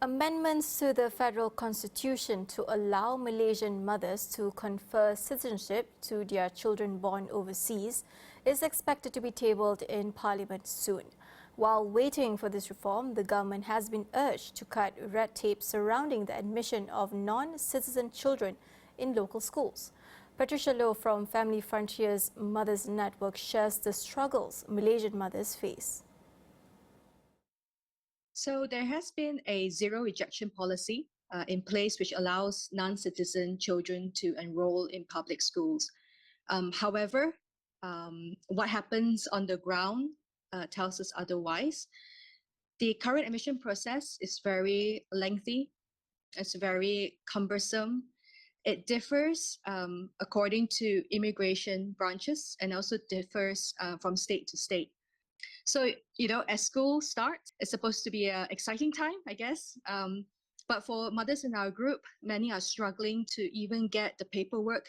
Amendments to the federal constitution to allow Malaysian mothers to confer citizenship to their children born overseas is expected to be tabled in Parliament soon. While waiting for this reform, the government has been urged to cut red tape surrounding the admission of non-citizen children in local schools. Patricia Low from Family Frontiers Mothers Network shares the struggles Malaysian mothers face. So there has been a zero rejection policy in place which allows non-citizen children to enroll in public schools. However, what happens on the ground tells us otherwise. The current admission process is very lengthy. It's very cumbersome. It differs according to immigration branches and also differs from state to state. So, as school starts, it's supposed to be an exciting time, I guess. But for mothers in our group, many are struggling to even get the paperwork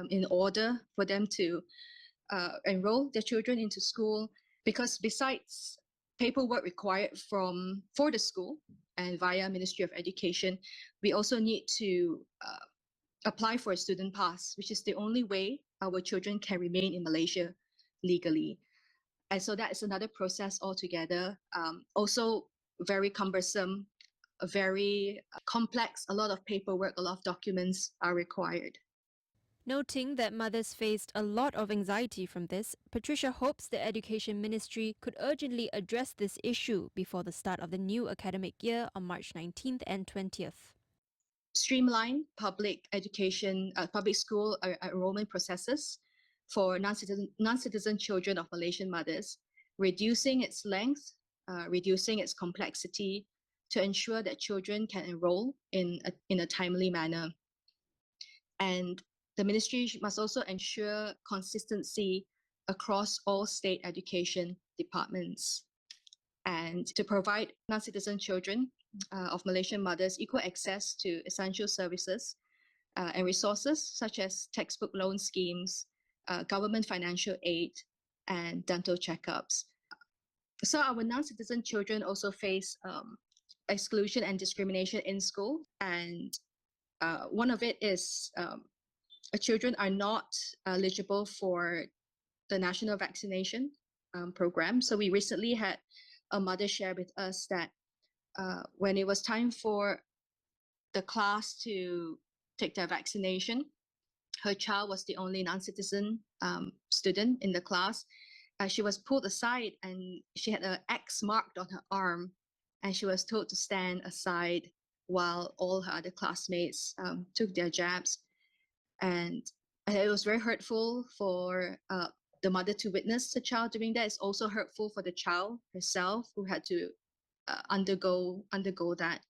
in order for them to enroll their children into school. Because besides paperwork required for the school and via Ministry of Education, we also need to apply for a student pass, which is the only way our children can remain in Malaysia legally. And so that is another process altogether. Also very cumbersome, very complex, a lot of paperwork, a lot of documents are required. Noting that mothers faced a lot of anxiety from this, Patricia hopes the Education Ministry could urgently address this issue before the start of the new academic year on March 19th and 20th. Streamline public education, public school enrollment processes for non-citizen children of Malaysian mothers, reducing its length, reducing its complexity to ensure that children can enroll in a timely manner. And the ministry must also ensure consistency across all state education departments and to provide non-citizen children of Malaysian mothers equal access to essential services and resources such as textbook loan schemes, government financial aid, and dental checkups. So our non-citizen children also face exclusion and discrimination in school. And one of it is children are not eligible for the national vaccination program. So we recently had a mother share with us that when it was time for the class to take their vaccination, her child was the only non-citizen student in the class. She was pulled aside and she had an X marked on her arm, and she was told to stand aside while all her other classmates took their jabs. And it was very hurtful for the mother to witness the child doing that. It's also hurtful for the child herself who had to undergo that.